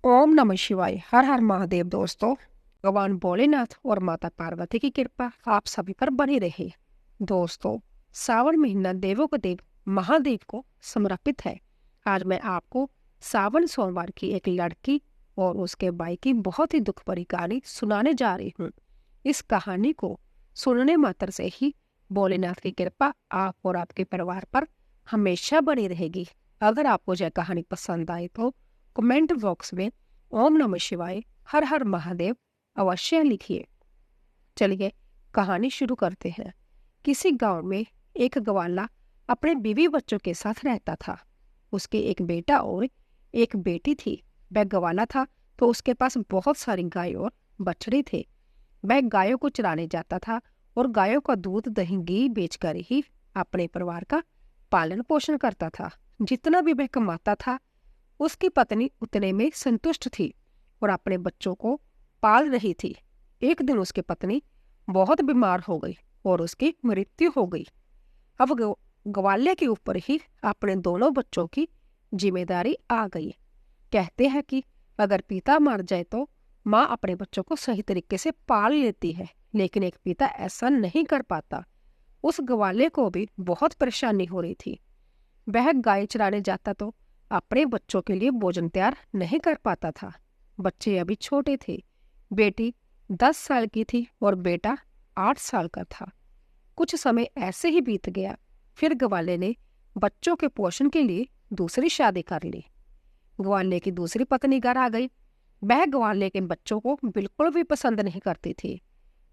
ओम नमः शिवाय। हर हर महादेव। दोस्तों, भगवान भोलेनाथ और माता पार्वती की कृपा आप सभी पर बनी रहे। दोस्तों, सावन महीना देवों के देव महादेव को समर्पित है। आज मैं आपको सावन सोमवार की एक लड़की और उसके भाई की बहुत ही दुख भरी कहानी सुनाने जा रही हूँ। इस कहानी को सुनने मात्र से ही भोलेनाथ की कृपा आप और आपके परिवार पर हमेशा बनी रहेगी। अगर आपको यह कहानी पसंद आई तो कमेंट बॉक्स में ओम नमः शिवाय, हर हर महादेव अवश्य लिखिए। चलिए कहानी शुरू करते हैं। किसी गांव में एक ग्वाला अपने बीवी बच्चों के साथ रहता था। उसके एक बेटा और एक बेटी थी। वह ग्वाला था तो उसके पास बहुत सारी गाय और बछड़े थे। वह गायों को चराने जाता था और गायों का दूध, दही, घी बेचकर ही अपने परिवार का पालन पोषण करता था। जितना भी वह कमाता था उसकी पत्नी उतने में संतुष्ट थी और अपने बच्चों को पाल रही थी। एक दिन उसकी पत्नी बहुत बीमार हो गई और उसकी मृत्यु हो गई। अब ग्वाले के ऊपर ही अपने दोनों बच्चों की जिम्मेदारी आ गई। कहते हैं कि अगर पिता मर जाए तो माँ अपने बच्चों को सही तरीके से पाल लेती है, लेकिन एक पिता ऐसा नहीं कर पाता। उस ग्वाले को भी बहुत परेशानी हो रही थी। वह गाय चराने जाता तो अपने बच्चों के लिए भोजन तैयार नहीं कर पाता था। बच्चे अभी छोटे थे। बेटी 10 साल की थी और बेटा 8 साल का था। कुछ समय ऐसे ही बीत गया। फिर ग्वाले ने बच्चों के पोषण के लिए दूसरी शादी कर ली। ग्वाले की दूसरी पत्नी घर आ गई। वह ग्वाले के बच्चों को बिल्कुल भी पसंद नहीं करती थी,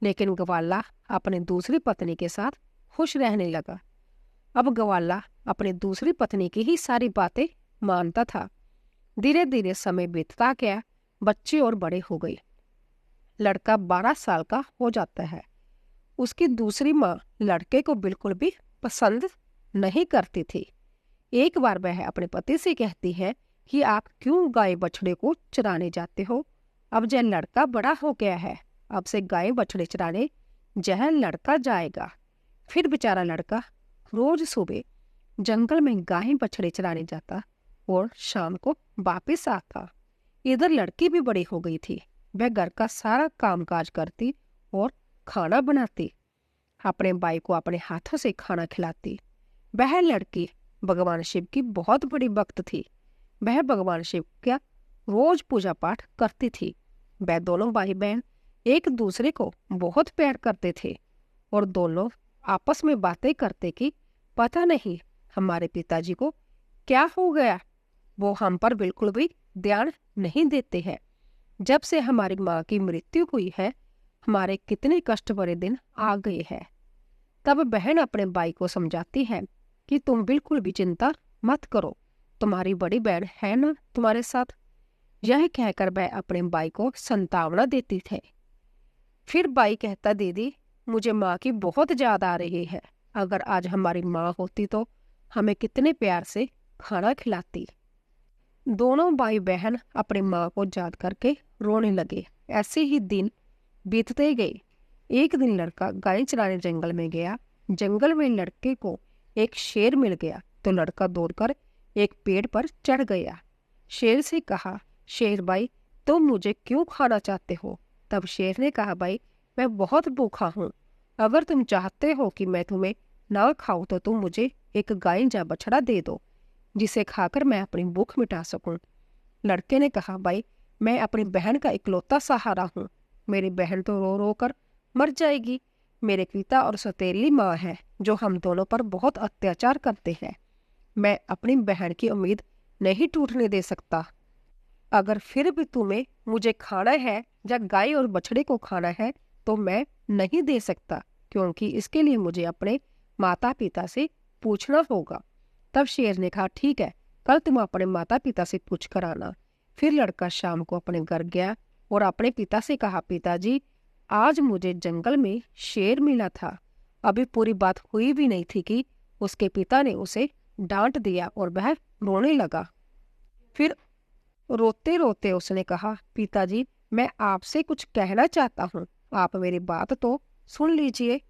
लेकिन ग्वाला अपनी दूसरी पत्नी के साथ खुश रहने लगा। अब ग्वाला अपनी दूसरी पत्नी की ही सारी बातें मानता था। धीरे धीरे समय बीतता गया। बच्चे और बड़े हो गए। लड़का 12 साल का हो जाता है। उसकी दूसरी माँ लड़के को बिल्कुल भी पसंद नहीं करती थी। एक बार वह अपने पति से कहती है कि आप क्यों गाय बछड़े को चराने जाते हो? अब यह लड़का बड़ा हो गया है, अब से गाय बछड़े चराने यह लड़का जाएगा। फिर बेचारा लड़का रोज सुबह जंगल में गाय बछड़े चराने जाता और शाम को वापस आता। इधर लड़की भी बड़ी हो गई थी। वह घर का सारा कामकाज करती और खाना बनाती। अपने भाई को अपने हाथों से खाना खिलाती। वह लड़की भगवान शिव की बहुत बड़ी भक्त थी। वह भगवान शिव का रोज पूजा पाठ करती थी। वह दोनों भाई बहन एक दूसरे को बहुत प्यार करते थे और दोनों आपस में बातें करते कि पता नहीं हमारे पिताजी को क्या हो गया, वो हम पर बिल्कुल भी ध्यान नहीं देते हैं। जब से हमारी माँ की मृत्यु हुई है, हमारे कितने कष्ट भरे दिन आ गए हैं। तब बहन अपने भाई को समझाती है कि तुम बिल्कुल भी चिंता मत करो, तुम्हारी बड़ी बहन है ना तुम्हारे साथ। यह कहकर वह अपने भाई को सांत्वना देती थे। फिर भाई कहता, दीदी मुझे माँ की बहुत याद आ रही है। अगर आज हमारी माँ होती तो हमें कितने प्यार से खाना खिलाती। दोनों भाई बहन अपनी माँ को याद करके रोने लगे। ऐसे ही दिन बीतते गए। एक दिन लड़का गाय चराने जंगल में गया। जंगल में लड़के को एक शेर मिल गया तो लड़का दौड़कर एक पेड़ पर चढ़ गया। शेर से कहा, शेर भाई तुम मुझे क्यों खाना चाहते हो? तब शेर ने कहा, भाई मैं बहुत भूखा हूँ। अगर तुम चाहते हो कि मैं तुम्हें ना खाऊं तो तुम मुझे एक गाय या बछड़ा दे दो, जिसे खाकर मैं अपनी भूख मिटा सकूं। लड़के ने कहा, भाई मैं अपनी बहन का इकलौता सहारा हूँ। मेरी बहन तो रो रो कर मर जाएगी। मेरे पिता और सौतेली माँ है जो हम दोनों पर बहुत अत्याचार करते हैं। मैं अपनी बहन की उम्मीद नहीं टूटने दे सकता। अगर फिर भी तुम्हें मुझे खाना है या गाय और बछड़े को खाना है तो मैं नहीं दे सकता, क्योंकि इसके लिए मुझे अपने माता पिता से पूछना होगा। तब शेर ने कहा, ठीक है, कल तुम अपने माता पिता से पूछ कर आना। फिर लड़का शाम को अपने घर गया और अपने पिता से कहा, पिताजी आज मुझे जंगल में शेर मिला था। अभी पूरी बात हुई भी नहीं थी कि उसके पिता ने उसे डांट दिया और वह रोने लगा। फिर रोते रोते उसने कहा, पिताजी मैं आपसे कुछ कहना चाहता हूँ, आप मेरी बात तो सुन लीजिए।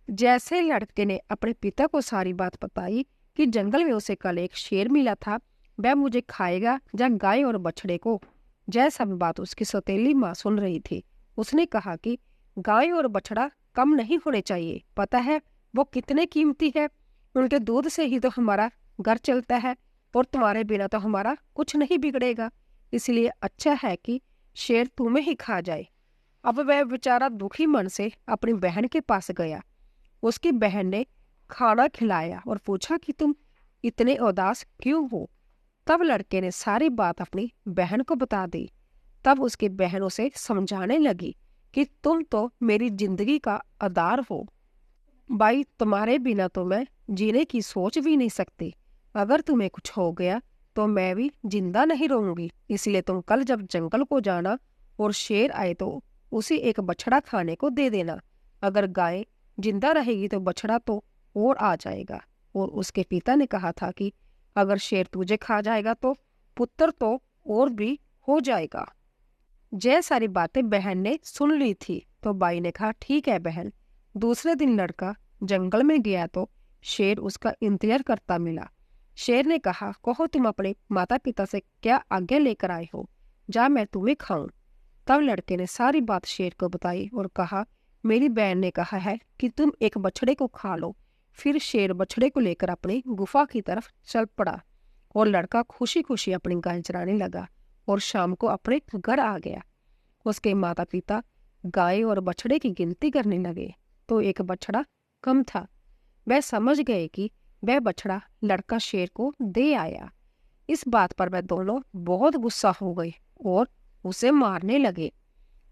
जैसे लड़के ने अपने पिता को सारी बात बताई कि जंगल में उसे कल एक शेर मिला था, वह मुझे खाएगा या गाय और बछड़े को, यह सब बात उसकी सौतेली माँ सुन रही थी। उसने कहा कि गाय और बछड़ा कम नहीं होने चाहिए, पता है वो कितने कीमती है। उनके दूध से ही तो हमारा घर चलता है और तुम्हारे बिना तो हमारा कुछ नहीं बिगड़ेगा। इसलिए अच्छा है कि शेर तुम्हें ही खा जाए। अब वह बेचारा दुखी मन से अपनी बहन के पास गया। उसकी बहन ने खाना खिलाया और पूछा कि तुम इतने उदास क्यों हो। तब लड़के ने सारी बात अपनी बहन को बता दी। तब उसकी बहन उसे समझाने लगी कि तुम तो मेरी जिंदगी का आधार हो भाई, तुम्हारे बिना तो मैं जीने की सोच भी नहीं सकती। अगर तुम्हें कुछ हो गया तो मैं भी जिंदा नहीं रहूंगी। इसलिए तुम कल जब जंगल को जाना और शेर आए तो उसे एक बछड़ा खाने को दे देना। अगर गाय जिंदा रहेगी तो बछड़ा तो और आ जाएगा। और उसके पिता ने कहा था कि अगर शेर तुझे खा जाएगा तो पुत्र तो और भी हो जाएगा। यह सारी बातें बहन ने सुन ली थी तो बाई ने कहा ठीक है बहन। दूसरे दिन लड़का जंगल में गया तो शेर उसका इंतजार करता मिला। शेर ने कहा कहो तुम अपने माता पिता से क्या आज्ञा लेकर आए हो, जा मैं तुम्हें खाऊं। तब लड़के ने सारी बात शेर को बताई और कहा मेरी बहन ने कहा है कि तुम एक बछड़े को खा लो। फिर शेर बछड़े को लेकर अपनी गुफा की तरफ चल पड़ा और लड़का खुशी खुशी अपनी गाय चराने लगा और शाम को अपने घर आ गया। उसके माता पिता गाय और बछड़े की गिनती करने लगे तो एक बछड़ा कम था। वह समझ गए कि वह बछड़ा लड़का शेर को दे आया। इस बात पर वह दोनों बहुत गुस्सा हो गए और उसे मारने लगे।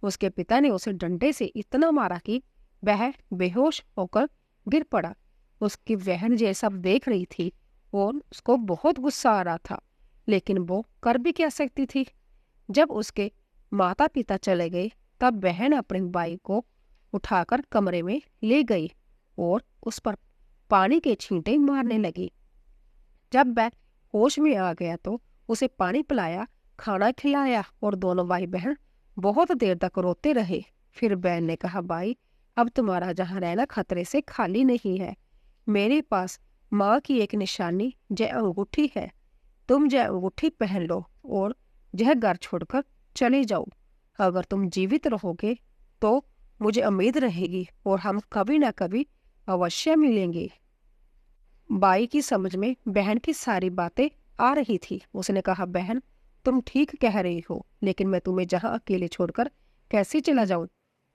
उसके पिता ने उसे डंडे से इतना मारा कि वह बेहोश होकर गिर पड़ा। उसकी बहन ये सब देख रही थी और उसको बहुत गुस्सा आ रहा था, लेकिन वो कर भी क्या सकती थी। जब उसके माता पिता चले गए तब बहन अपने भाई को उठाकर कमरे में ले गई और उस पर पानी के छींटे मारने लगी। जब वह होश में आ गया तो उसे पानी पिलाया, खाना खिलाया और दोनों भाई बहन बहुत देर तक रोते रहे। फिर बहन ने कहा भाई अब तुम्हारा जहाँ रहना खतरे से खाली नहीं है। मेरे पास माँ की एक निशानी जय अंगूठी है, तुम जय अंगूठी पहन लो और यह घर छोड़कर चले जाओ। अगर तुम जीवित रहोगे तो मुझे उम्मीद रहेगी और हम कभी ना कभी अवश्य मिलेंगे। बाई की समझ में बहन की सारी बातें आ रही थी। उसने कहा बहन तुम ठीक कह रही हो, लेकिन मैं तुम्हें जहाँ अकेले छोड़कर कैसे चला जाऊं।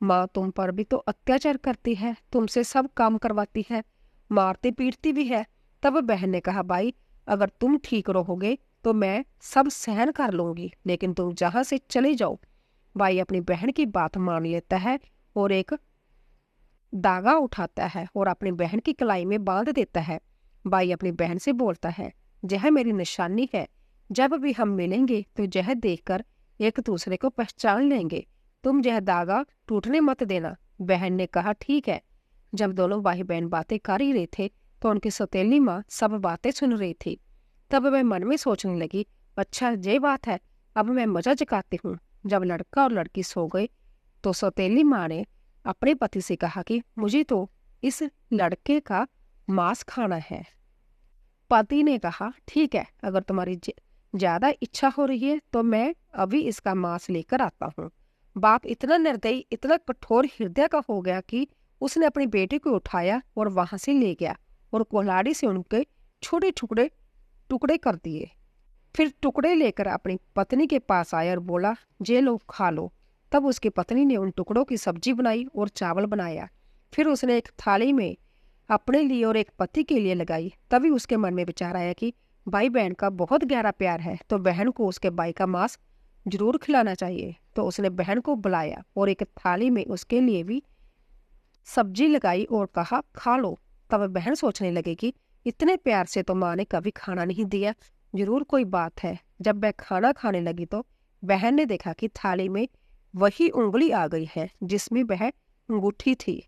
माँ तुम पर भी तो अत्याचार करती है, तुमसे सब काम करवाती है, मारती पीटती भी है। तब बहन ने कहा भाई अगर तुम ठीक रहोगे तो मैं सब सहन कर लूंगी, लेकिन तुम जहां से चले जाओ। भाई अपनी बहन की बात मान लेता है और एक दागा उठाता है और अपनी बहन की कलाई में बांध देता है। भाई अपनी बहन से बोलता है यह मेरी निशानी है, जब भी हम मिलेंगे तो यह देखकर एक दूसरे को पहचान लेंगे, तुम यह दागा टूटने मत देना। बहन ने कहा ठीक है। जब दोनों भाई बहन बातें कर ही रहे थे तो उनकी सौतेली माँ सब बातें सुन रही थी। तब वह मन में सोचने लगी अच्छा ये बात है, अब मैं मजा चकाती हूँ। जब लड़का और लड़की सो गए तो सौतेली माँ ने अपने पति से कहा कि मुझे तो इस लड़के का मांस खाना है। पति ने कहा ठीक है, अगर तुम्हारी ज्यादा इच्छा हो रही है तो मैं अभी इसका मांस लेकर आता हूँ। बाप इतना निर्दयी इतना कठोर हृदय का हो गया कि उसने अपनी बेटे को उठाया और वहां से ले गया और कुल्हाड़ी से उनके छोटे टुकड़े टुकड़े कर दिए। फिर टुकड़े लेकर अपनी पत्नी के पास आया और बोला ये लो खा लो। तब उसकी पत्नी ने उन टुकड़ों की सब्जी बनाई और चावल बनाया। फिर उसने एक थाली में अपने लिए और एक पति के लिए लगाई। तभी उसके मन में विचार आया कि भाई बहन का बहुत गहरा प्यार है तो बहन को उसके भाई का मांस जरूर खिलाना चाहिए। तो उसने बहन को बुलाया और एक थाली में उसके लिए भी सब्जी लगाई और कहा खा लो। तब बहन सोचने लगी कि इतने प्यार से तो माँ ने कभी खाना नहीं दिया, जरूर कोई बात है। जब वह खाना खाने लगी तो बहन ने देखा कि थाली में वही उंगली आ गई है जिसमें वह अंगूठी थी।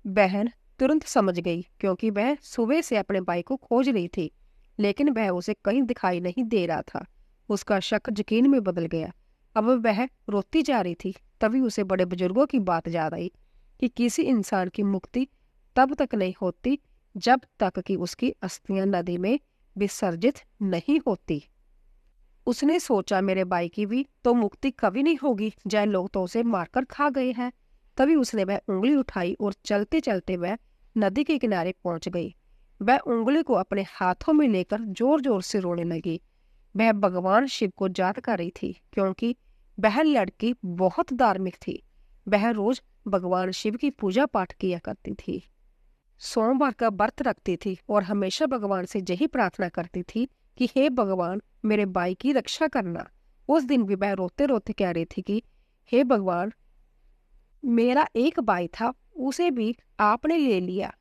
बहन तुरंत समझ गई क्योंकि वह सुबह से अपने भाई को खोज रही थी, लेकिन वह उसे कहीं दिखाई नहीं दे रहा था। उसका शक यकीन में बदल गया। अब वह रोती जा रही थी। तभी उसे बड़े बुजुर्गों की बात याद आई कि किसी इंसान की मुक्ति तब तक नहीं होती जब तक कि उसकी अस्थियां नदी में विसर्जित नहीं होती। उसने सोचा मेरे भाई की भी तो मुक्ति कभी नहीं होगी, जय लोग तो उसे मारकर खा गए हैं। तभी उसने वह उंगली उठाई और चलते चलते वह नदी के किनारे पहुंच गई। वह उंगली को अपने हाथों में लेकर जोर जोर से रोने लगी। वह भगवान शिव को याद कर रही थी, क्योंकि वह लड़की बहुत धार्मिक थी। वह रोज भगवान शिव की पूजा पाठ किया करती थी, सोमवार का व्रत रखती थी और हमेशा भगवान से यही प्रार्थना करती थी कि हे भगवान, मेरे भाई की रक्षा करना। उस दिन भी वह रोते रोते कह रही थी कि हे भगवान, मेरा एक भाई था, उसे भी आपने ले लिया।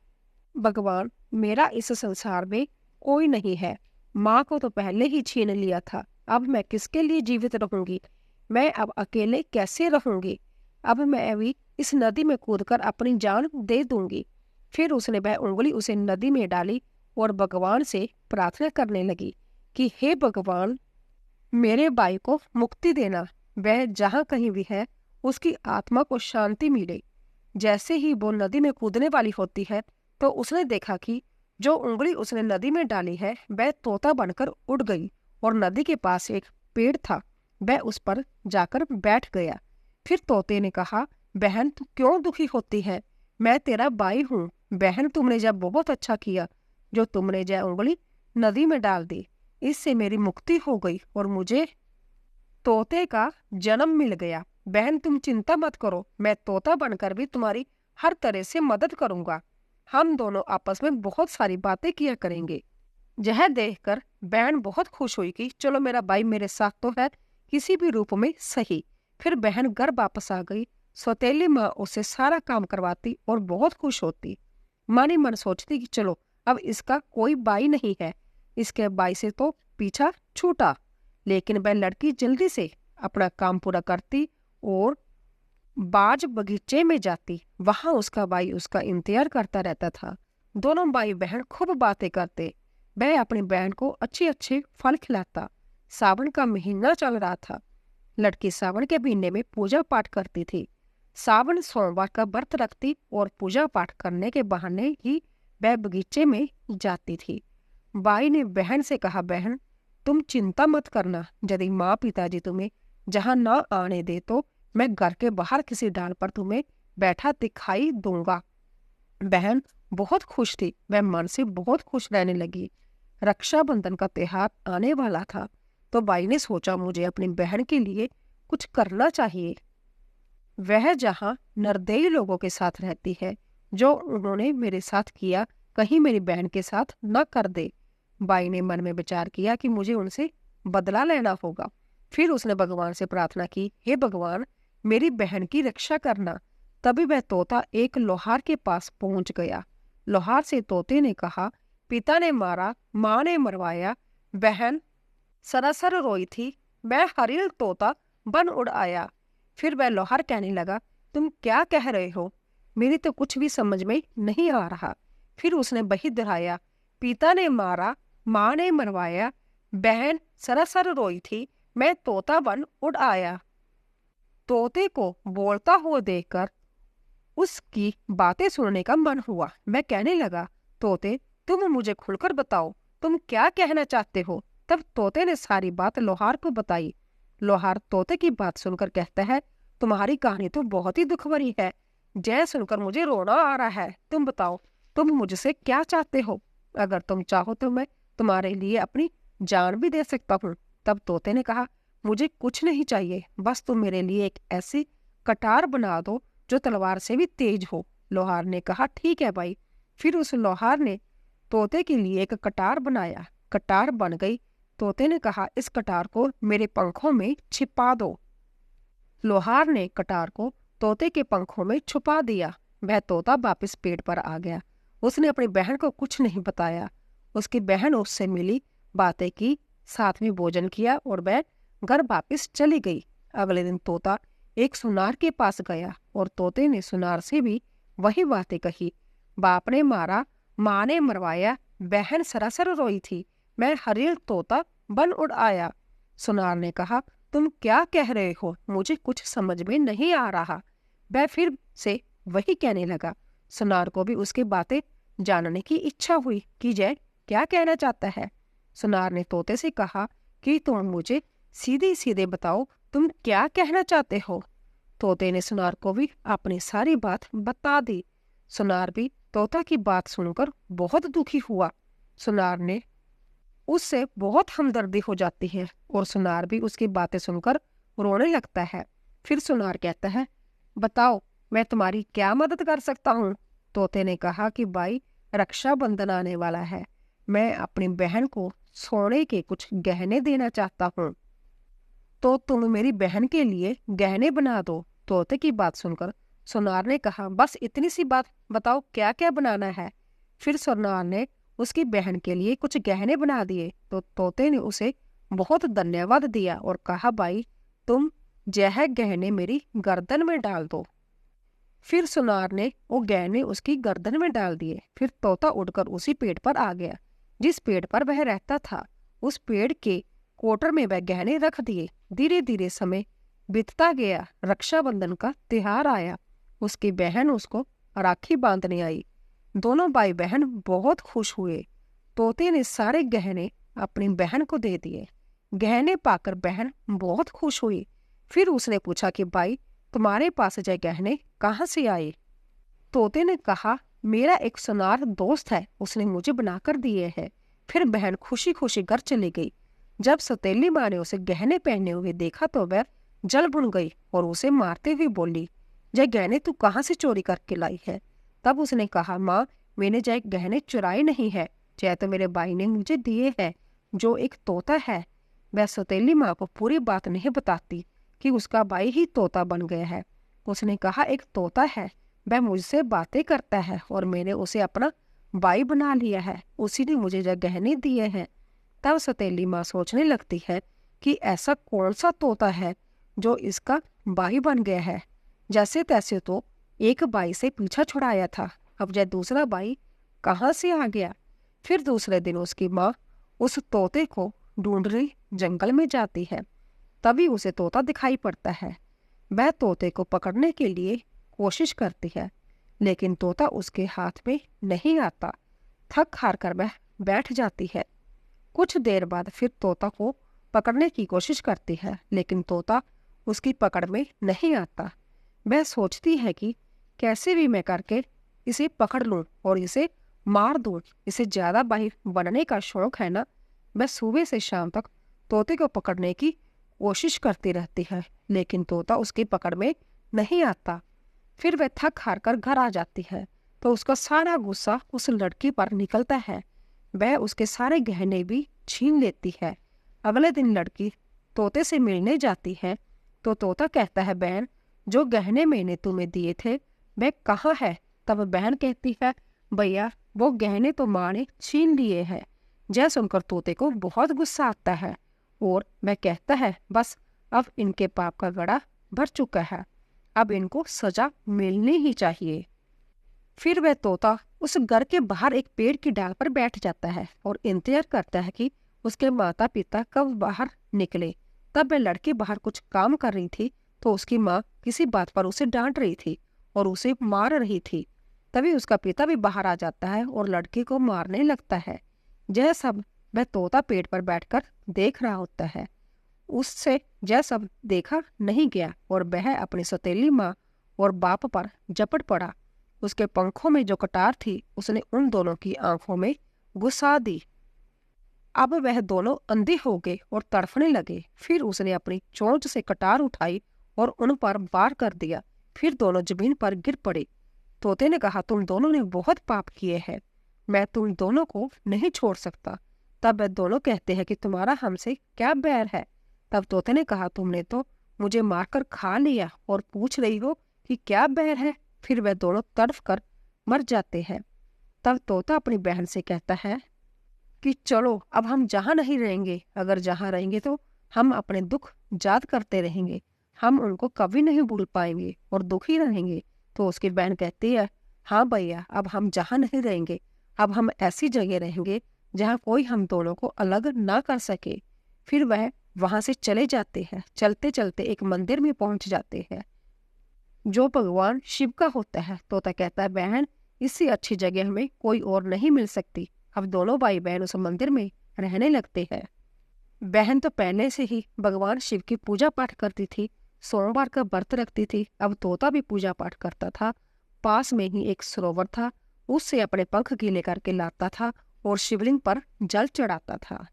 भगवान, मेरा इस संसार में कोई नहीं है। माँ को तो पहले ही छीन लिया था, अब मैं किसके लिए जीवित रहूंगी? मैं अब अकेले कैसे रहूंगी? अब मैं भी इस नदी में कूदकर अपनी जान दे दूंगी। फिर उसने वह उंगली उसे नदी में डाली और भगवान से प्रार्थना करने लगी कि हे भगवान, मेरे भाई को मुक्ति देना। वह जहाँ कहीं भी है, उसकी आत्मा को शांति मिले। जैसे ही वो नदी में कूदने वाली होती है, तो उसने देखा कि जो उंगली उसने नदी में डाली है वह तोता बनकर उड़ गई और नदी के पास एक पेड़ था, वह उस पर जाकर बैठ गया। फिर तोते ने कहा, बहन तू क्यों दुखी होती है? मैं तेरा भाई हूँ। बहन, तुमने जब बहुत अच्छा किया जो तुमने जय उंगली नदी में डाल दी। इससे मेरी मुक्ति हो गई और मुझे तोते का जन्म मिल गया। बहन, तुम चिंता मत करो, मैं तोता बनकर भी तुम्हारी हर तरह से मदद करूंगा। हम दोनों आपस में बहुत सारी बातें किया करेंगे। यह देखकर बहन बहुत खुश हुई कि चलो, मेरा भाई मेरे साथ तो है, किसी भी रूप में सही। फिर बहन घर वापस आ गई। सौतेली माँ उसे सारा काम करवाती और बहुत खुश होती। माँ ने मन सोचती कि चलो, अब इसका कोई भाई नहीं है, इसके भाई से तो पीछा छूटा। लेकिन वह लड़की जल्दी से अपना काम पूरा करती और बाज बगीचे में जाती। वहां उसका भाई उसका इंतजार करता रहता था। दोनों भाई बहन खूब बातें करते। वह अपनी बहन को अच्छे अच्छे फल खिलाता। सावन का महीना चल रहा था। लड़की सावन के महीने में पूजा पाठ करती थी। सावन सोमवार का व्रत रखती और पूजा पाठ करने के बहाने ही वह बगीचे में जाती थी। भाई ने बहन से कहा, बहन तुम चिंता मत करना, यदि माँ पिताजी तुम्हें जहाँ न आने दे तो मैं घर के बाहर किसी डाल पर तुम्हें बैठा दिखाई दूंगा। बहन बहुत खुश थी, वह मन से बहुत खुश रहने लगी। रक्षाबंधन का त्योहार आने वाला था, तो भाई ने सोचा मुझे अपनी बहन के लिए कुछ करना चाहिए। वह जहाँ निर्दयी लोगों के साथ रहती है, जो उन्होंने मेरे साथ किया, कहीं मेरी बहन के साथ न कर दे। बाई ने मन में विचार किया कि मुझे उनसे बदला लेना होगा। फिर उसने भगवान से प्रार्थना की, हे भगवान, मेरी बहन की रक्षा करना। तभी वह तोता एक लोहार के पास पहुंच गया। लोहार से तोते ने कहा, पिता ने मारा, माँ ने मरवाया, बहन सरासर रोई थी, मैं हरिल तोता बन उड़ आया। फिर वह लोहार कहने लगा, तुम क्या कह रहे हो? मेरी तो कुछ भी समझ में नहीं आ रहा। फिर उसने वही दोहराया, पिता ने मारा, माँ ने मरवाया, बहन सरासर रोई थी, मैं तोता बन उड़ आया। तोते को बोलता हुआ देखकर उसकी बातें सुनने का मन हुआ। मैं कहने लगा, तोते तुम मुझे खुलकर बताओ, तुम क्या कहना चाहते हो? तब तोते ने सारी बात लोहार को बताई। लोहार तोते की बात सुनकर कहता है, तुम्हारी कहानी तो बहुत ही दुख भरी है। जय सुनकर मुझे रोना आ रहा है। तुम बताओ, तुम मुझसे क्या चाहते हो? अगर तुम चाहो तो मैं तुम्हारे लिए अपनी जान भी दे सकता हूँ। तब तोते ने कहा, मुझे कुछ नहीं चाहिए, बस तुम मेरे लिए एक ऐसी कटार बना दो जो तलवार से भी तेज हो। लोहार ने कहा, ठीक है भाई। फिर उस लोहार ने तोते के लिए एक कटार बनाया। कटार बन गई। तोते ने कहा, इस कटार को मेरे पंखों में छिपा दो। लोहार ने कटार को तोते के पंखों में छुपा दिया। वह तोता वापस पेड़ पर आ गया। उसने अपनी बहन को कुछ नहीं बताया। उसकी बहन उससे मिली, बातें की, साथ में भोजन किया और वह घर वापस चली गई। अगले दिन तोता एक सुनार के पास गया और तोते ने सुनार से भी वही बातें कही। बाप ने मारा, माँ ने मरवाया, बहन सरासर रोई थी, मैं हरिल तोता बन उड़ आया। सुनार ने कहा, तुम क्या कह रहे हो? मुझे कुछ समझ में नहीं आ रहा। वह फिर से वही कहने लगा। सुनार को भी उसकी बातें जानने की इच्छा हुई कि जय क्या कहना चाहता है। सुनार ने तोते से कहा कि तुम मुझे सीधे सीधे बताओ तुम क्या कहना चाहते हो। तोते ने सुनार को भी अपनी सारी बात बता दी। सुनार भी तोता की बात सुनकर बहुत दुखी हुआ। सुनार ने उससे बहुत हमदर्दी हो जाती है और सुनार भी उसकी बातें सुनकर रोने लगता है। फिर सुनार कहता है, बताओ मैं तुम्हारी क्या मदद कर सकता हूँ। तोते ने कहा कि भाई, रक्षाबंधन आने वाला है, मैं अपनी बहन को सोने के कुछ गहने देना चाहता हूँ, तो तुम मेरी बहन के लिए गहने बना दो। तोते की बात सुनकर सुनार ने कहा, बस इतनी सी बात, बताओ क्या क्या बनाना है। फिर सुनार ने उसकी बहन के लिए कुछ गहने बना दिए। तो तोते ने उसे बहुत धन्यवाद दिया और कहा, भाई तुम यह गहने मेरी गर्दन में डाल दो। फिर सुनार ने वो गहने उसकी गर्दन में डाल दिए। फिर तोता उड़कर उसी पेड़ पर आ गया जिस पेड़ पर वह रहता था। उस पेड़ के कोटर में वह गहने रख दिए। धीरे धीरे समय बीतता गया। रक्षाबंधन का त्योहार आया। उसकी बहन उसको राखी बांधने आई। दोनों भाई बहन बहुत खुश हुए। तोते ने सारे गहने अपनी बहन को दे दिए। गहने पाकर बहन बहुत खुश हुई। फिर उसने पूछा कि भाई, तुम्हारे पास ये गहने कहाँ से आए। तोते ने कहा, मेरा एक सुनार दोस्त है, उसने मुझे बनाकर दिए हैं। फिर बहन खुशी खुशी घर चली गई। जब सौतेली माँ ने उसे गहने पहने हुए देखा तो वह जल भुन गई और उसे मारते हुए बोली, ये गहने तू कहाँ से चोरी करके लाई है। तब उसने कहा, माँ, मैंने ये गहने चुराए नहीं है, यह तो मेरे भाई ने मुझे दिए हैं, जो एक तोता है। वह सौतेली माँ को पूरी बात नहीं बताती कि उसका भाई ही तोता बन गया है। उसने कहा, एक तोता है, वह मुझसे बातें करता है और मैंने उसे अपना भाई बना लिया है, उसी ने मुझे जो गहने दिए हैं। तब सौतेली माँ सोचने लगती है कि ऐसा कौन सा तोता है जो इसका भाई बन गया है। जैसे तैसे तो एक भाई से पीछा छुड़ाया था, अब यह दूसरा भाई कहाँ से आ गया। फिर दूसरे दिन उसकी माँ उस तोते को ढूंढ रही जंगल में जाती है। तभी उसे तोता दिखाई पड़ता है। वह तोते को पकड़ने के लिए कोशिश करती है, लेकिन तोता उसके हाथ में नहीं आता। थक हार कर वह बैठ जाती है। कुछ देर बाद फिर तोता को पकड़ने की कोशिश करती है, लेकिन तोता उसकी पकड़ में नहीं आता। वह सोचती है कि कैसे भी मैं करके इसे पकड़ लूं और इसे मार दूं। इसे ज्यादा भाई बनने का शौक है ना। वह सुबह से शाम तक तोते को पकड़ने की कोशिश करती रहती है, लेकिन तोता उसकी पकड़ में नहीं आता। फिर वह थक हार कर घर आ जाती है तो उसका सारा गुस्सा उस लड़की पर निकलता है। वह उसके सारे गहने भी छीन लेती है। अगले दिन लड़की तोते से मिलने जाती है तो तोता कहता है, बहन, जो गहने मैंने तुम्हें दिए थे वह कहाँ है। तब बहन कहती है, भैया, वो गहने तो माँ ने छीन लिए हैं। यह सुनकर तोते को बहुत गुस्सा आता है और वह कहता है, बस अब इनके पाप का घड़ा भर चुका है, अब इनको सजा मिलनी ही चाहिए। फिर वह तोता उस घर के बाहर एक पेड़ की डाल पर बैठ जाता है और इंतजार करता है कि उसके माता पिता कब बाहर निकले। तब वह लड़की बाहर कुछ काम कर रही थी तो उसकी माँ किसी बात पर उसे डांट रही थी और उसे मार रही थी। तभी उसका पिता भी बाहर आ जाता है और लड़की को मारने लगता है। यह सब वह तोता पेड़ पर बैठकर देख रहा होता है। उससे यह सब देखा नहीं गया और वह अपनी सौतेली माँ और बाप पर झपट पड़ा। उसके पंखों में जो कटार थी उसने उन दोनों की आंखों में घुसा दी। अब वह दोनों अंधे हो गए और तड़फने लगे। फिर उसने अपनी चोंच से कटार उठाई और उन पर वार कर दिया। फिर दोनों जमीन पर गिर पड़े। तोते ने कहा, तुम दोनों ने बहुत पाप किए हैं, मैं तुम दोनों को नहीं छोड़ सकता। तब वह दोनों कहते हैं कि तुम्हारा हमसे क्या बैर है। तब तोते ने कहा, तुमने तो मुझे मारकर खा लिया और पूछ रही हो कि क्या बैर है। फिर वह दोनों तड़फ कर मर जाते हैं। तब तोता अपनी बहन से कहता है कि चलो अब हम जहाँ नहीं रहेंगे, अगर जहाँ रहेंगे तो हम अपने दुख याद करते रहेंगे, हम उनको कभी नहीं भूल पाएंगे और दुखी रहेंगे। तो उसकी बहन कहती है, हाँ भैया, अब हम जहाँ नहीं रहेंगे, अब हम ऐसी जगह रहेंगे जहाँ कोई हम दोनों को अलग ना कर सके। फिर वह वहां से चले जाते हैं। चलते चलते एक मंदिर में पहुंच जाते हैं जो भगवान शिव का होता है। तोता कहता है, बहन, इससे अच्छी जगह हमें कोई और नहीं मिल सकती। अब दोनों भाई बहन उस मंदिर में रहने लगते हैं। बहन तो पहले से ही भगवान शिव की पूजा पाठ करती थी, सोमवार का व्रत रखती थी। अब तोता भी पूजा पाठ करता था। पास में ही एक सरोवर था, उससे अपने पंख गीले करके लाता था और शिवलिंग पर जल चढ़ाता था।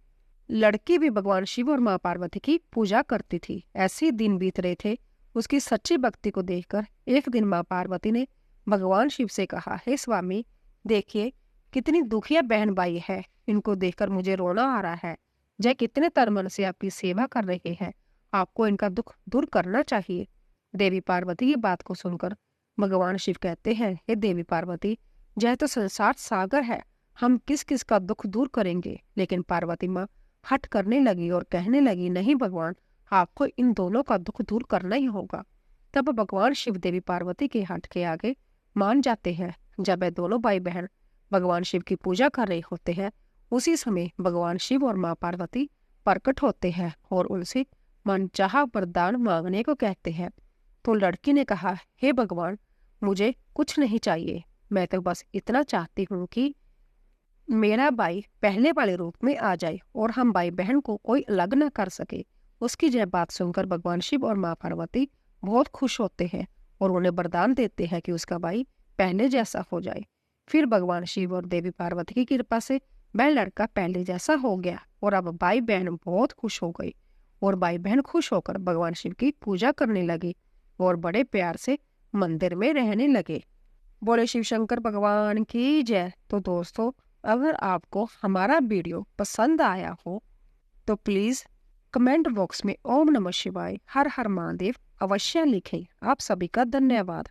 लड़की भी भगवान शिव और माँ पार्वती की पूजा करती थी। ऐसे ही दिन बीत रहे थे। उसकी सच्ची भक्ति को देखकर एक दिन माँ पार्वती ने भगवान शिव से कहा, हे स्वामी, देखिए कितनी दुखिया बहन भाई है, इनको देखकर मुझे रोना आ रहा है। जय कितने तन से आपकी सेवा कर रहे हैं, आपको इनका दुख दूर करना चाहिए। देवी पार्वती की बात को सुनकर भगवान शिव कहते हैं, हे देवी पार्वती, जय तो संसार सागर है, हम किस किस का दुख दूर करेंगे। लेकिन पार्वती माँ हट करने लगी और कहने लगी, नहीं भगवान, आपको इन दोनों का दुख दूर करना ही होगा। तब भगवान शिव देवी पार्वती के हट के आगे मान जाते हैं। जब वे दोनों भाई बहन भगवान शिव की पूजा कर रहे होते हैं, उसी समय भगवान शिव और माँ पार्वती प्रकट होते हैं और उनसे मनचाहा वरदान मांगने को कहते हैं। तो लड़की ने कहा, हे भगवान, मुझे कुछ नहीं चाहिए, मैं तो बस इतना चाहती हूँ कि मेरा भाई पहले वाले रूप में आ जाए और हम भाई बहन को कोई अलग न कर सके। उसकी यह बात सुनकर भगवान शिव और माँ पार्वती बहुत खुश होते हैं और उन्हें वरदान देते हैं कि उसका भाई पहले जैसा हो जाए। फिर भगवान शिव और देवी पार्वती की कृपा से वह लड़का पहले जैसा हो गया और अब भाई बहन बहुत खुश हो गई और भाई बहन खुश होकर भगवान शिव की पूजा करने लगे और बड़े प्यार से मंदिर में रहने लगे। बोले शिव शंकर भगवान की जय। तो दोस्तों, अगर आपको हमारा वीडियो पसंद आया हो तो प्लीज कमेंट बॉक्स में ओम नमः शिवाय हर हर महादेव अवश्य लिखें। आप सभी का धन्यवाद।